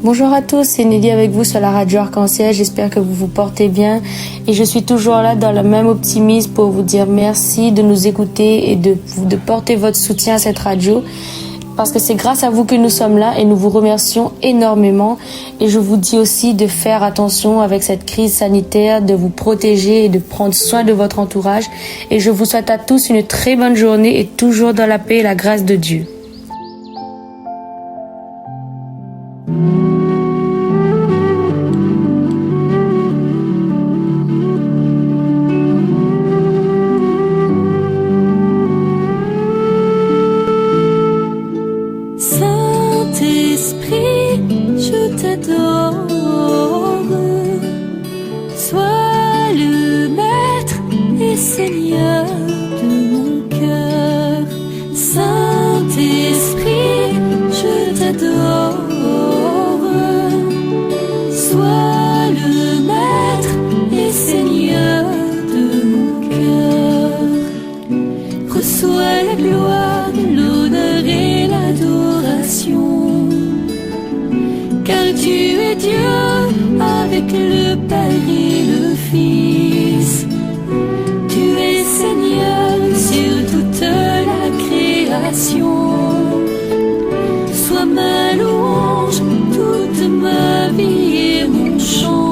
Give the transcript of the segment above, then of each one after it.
Bonjour à tous, c'est Nelly avec vous sur la radio Arc-en-Ciel. J'espère que vous vous portez bien et je suis toujours là dans le même optimisme pour vous dire merci de nous écouter et de porter votre soutien à cette radio parce que c'est grâce à vous que nous sommes là et nous vous remercions énormément. Et je vous dis aussi de faire attention avec cette crise sanitaire, de vous protéger et de prendre soin de votre entourage. Et je vous souhaite à tous une très bonne journée et toujours dans la paix et la grâce de Dieu. Saint-Esprit, je t'adore. Sois le maître et Seigneur de mon cœur. Saint-Esprit, je t'adore. Sois le maître et Seigneur de mon cœur. Reçois la gloire, l'honneur et l'adoration. Car tu es Dieu avec le Père et le Fils. Tu es Seigneur sur toute la création. Sois ma louange, toute ma vie et mon chant.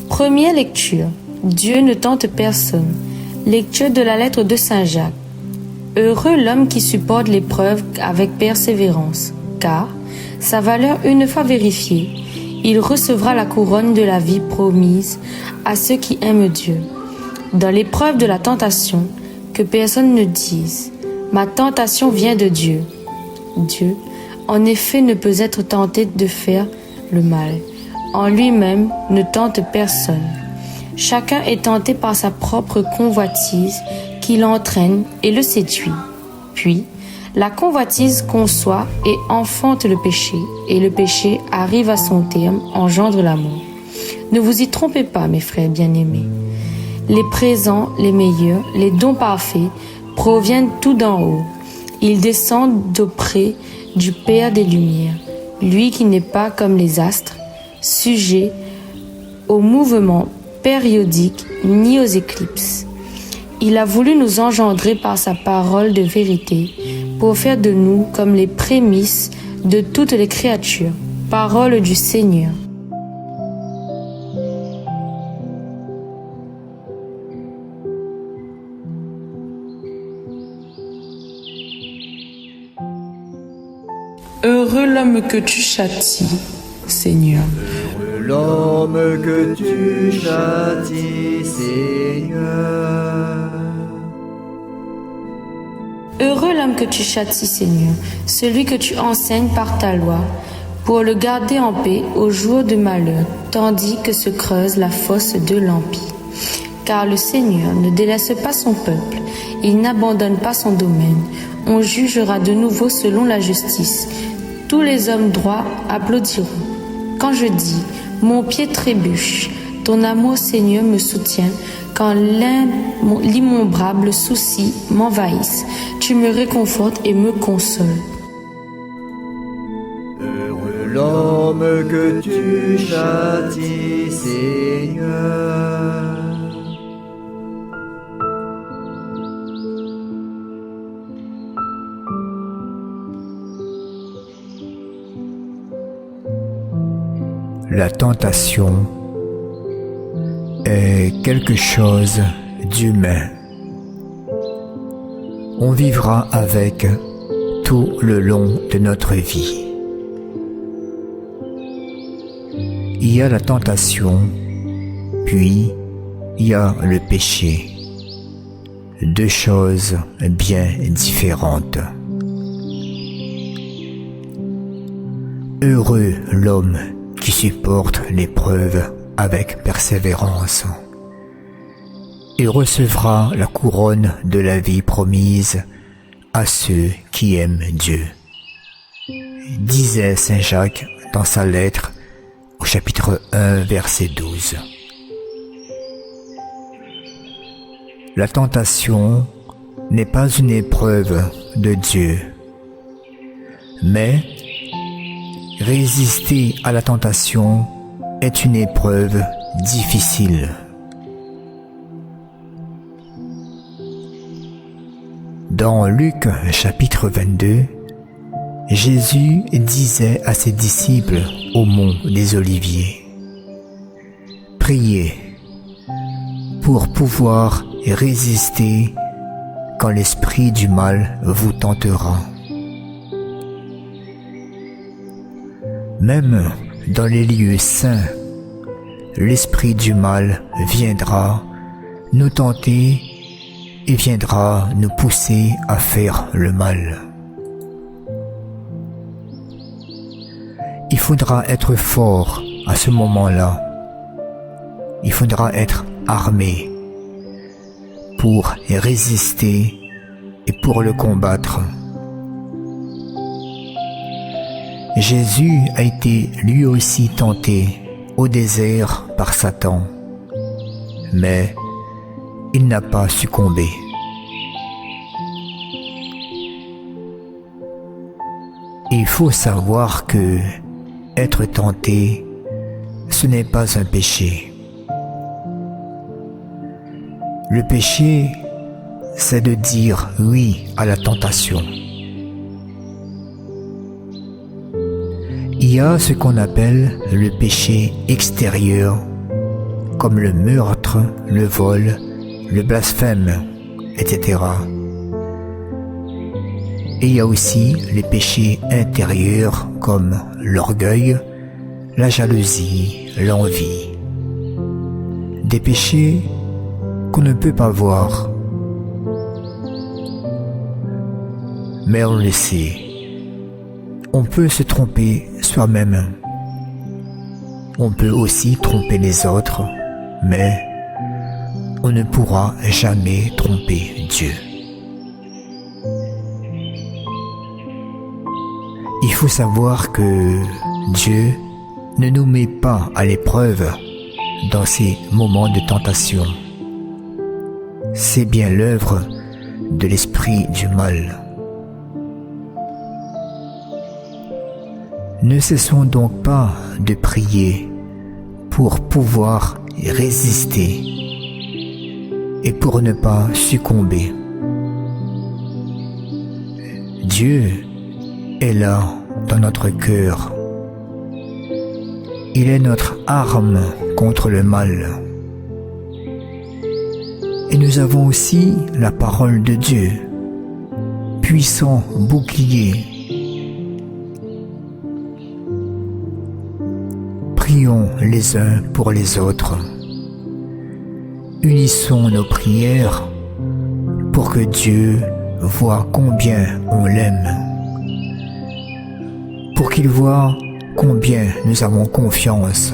Première lecture. Dieu ne tente personne. Lecture de la lettre de Saint Jacques. Heureux l'homme qui supporte l'épreuve avec persévérance, car, sa valeur une fois vérifiée, il recevra la couronne de la vie promise à ceux qui aiment Dieu. Dans l'épreuve de la tentation, que personne ne dise « Ma tentation vient de Dieu ». Dieu, en effet, ne peut être tenté de faire le mal. En lui-même ne tente personne. Chacun est tenté par sa propre convoitise qui l'entraîne et le séduit. Puis, la convoitise conçoit et enfante le péché, et le péché arrive à son terme, engendre l'amour. Ne vous y trompez pas, mes frères bien-aimés. Les présents, les meilleurs, les dons parfaits proviennent tout d'en haut. Ils descendent d'auprès du Père des Lumières, lui qui n'est pas comme les astres, sujet aux mouvements périodiques ni aux éclipses. Il a voulu nous engendrer par sa parole de vérité pour faire de nous comme les prémices de toutes les créatures. Parole du Seigneur. Heureux l'homme que tu châties, Seigneur. Heureux l'homme que tu châties, Seigneur. Heureux l'homme que tu châties, Seigneur, celui que tu enseignes par ta loi, pour le garder en paix au jour de malheur, tandis que se creuse la fosse de l'empie. Car le Seigneur ne délaisse pas son peuple, il n'abandonne pas son domaine. On jugera de nouveau selon la justice. Tous les hommes droits applaudiront. Quand je dis « Mon pied trébuche », ton amour, Seigneur, me soutient. Quand l'innombrable souci m'envahisse, tu me réconfortes et me consoles. Heureux l'homme que tu châties, Seigneur. La tentation est quelque chose d'humain. On vivra avec tout le long de notre vie. Il y a la tentation, puis il y a le péché. Deux choses bien différentes. Heureux l'homme qui supporte l'épreuve avec persévérance et recevra la couronne de la vie promise à ceux qui aiment Dieu. Disait Saint Jacques dans sa lettre au chapitre 1, verset 12. La tentation n'est pas une épreuve de Dieu, mais résister à la tentation est une épreuve difficile. Dans Luc chapitre 22, Jésus disait à ses disciples au mont des Oliviers: Priez pour pouvoir résister quand l'esprit du mal vous tentera. Même dans les lieux saints, l'esprit du mal viendra nous tenter et viendra nous pousser à faire le mal. Il faudra être fort à ce moment-là. Il faudra être armé pour résister et pour le combattre. Jésus a été lui aussi tenté au désert par Satan, mais il n'a pas succombé. Il faut savoir que être tenté, ce n'est pas un péché. Le péché, c'est de dire oui à la tentation. Il y a ce qu'on appelle le péché extérieur comme le meurtre, le vol, le blasphème, etc. Et il y a aussi les péchés intérieurs comme l'orgueil, la jalousie, l'envie. Des péchés qu'on ne peut pas voir, mais on le sait. On peut se tromper soi-même. On peut aussi tromper les autres, mais on ne pourra jamais tromper Dieu. Il faut savoir que Dieu ne nous met pas à l'épreuve dans ces moments de tentation. C'est bien l'œuvre de l'esprit du mal. Ne cessons donc pas de prier pour pouvoir résister et pour ne pas succomber. Dieu est là dans notre cœur. Il est notre arme contre le mal. Et nous avons aussi la parole de Dieu, puissant bouclier. Prions les uns pour les autres. Unissons nos prières pour que Dieu voie combien on l'aime, pour qu'il voie combien nous avons confiance.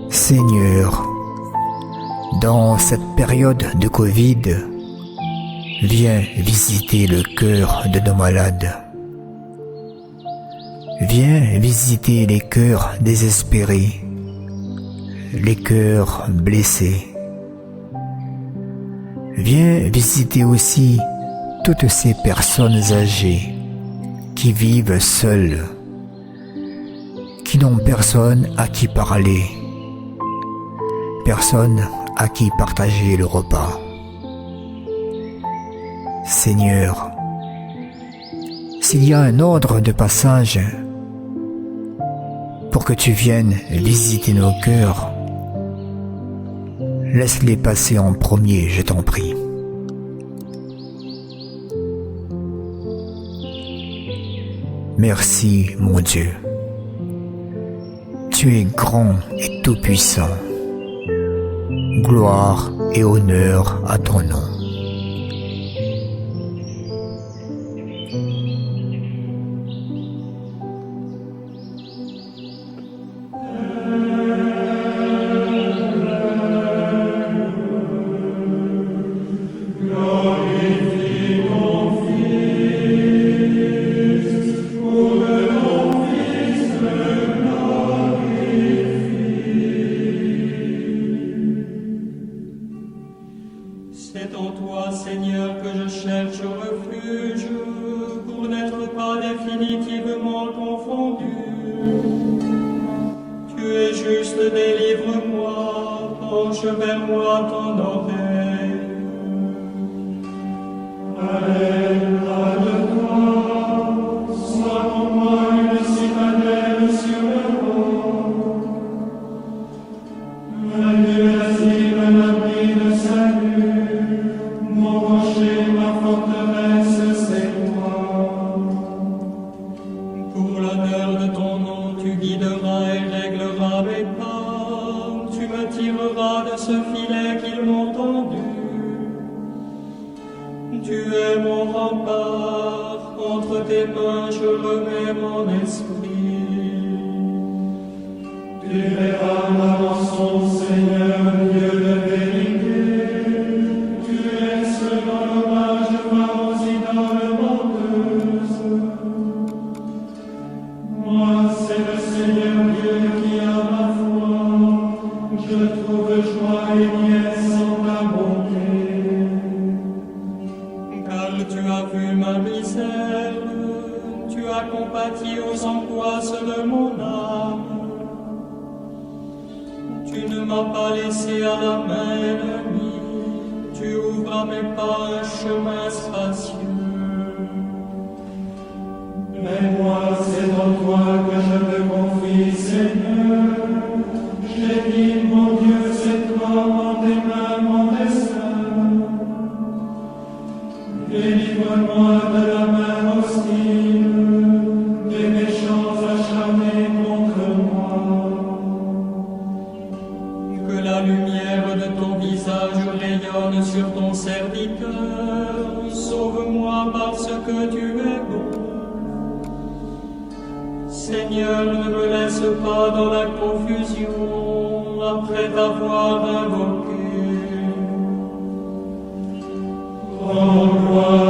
Seigneur, dans cette période de Covid, viens visiter le cœur de nos malades. Viens visiter les cœurs désespérés, les cœurs blessés. Viens visiter aussi toutes ces personnes âgées qui vivent seules, qui n'ont personne à qui parler, personne à qui partager le repas. Seigneur, s'il y a un ordre de passage pour que tu viennes visiter nos cœurs, laisse-les passer en premier, je t'en prie. Merci, mon Dieu. Tu es grand et tout-puissant. Gloire et honneur à ton nom. C'est en toi, Seigneur, que je cherche refuge, pour n'être pas définitivement confondu. Tu es juste, délivre-moi, penche vers moi ton oreille. Allègre-toi, sois pour moi une citadelle sur le haut, un lieu d'asile, un abri de salut. Mon rocher, ma forteresse, c'est toi. Pour l'honneur de ton nom, tu guideras et régleras mes pas. Tu me tireras de ce filet qu'ils m'ont tendu. Tu es mon rempart, entre tes mains je remets mon esprit. Tu verras ma rançon, Seigneur, Dieu de vérité. Moi, c'est le Seigneur Dieu qui a ma foi. Je trouve joie et niaise en ta bonté. Car tu as vu ma misère, tu as compati aux angoisses de mon âme. Tu ne m'as pas laissé à la main ennemie, tu ouvres à mes pas un chemin spacieux. Mais moi, c'est en toi que je Seigneur, ne me laisse pas dans la confusion après t'avoir invoqué. Rends gloire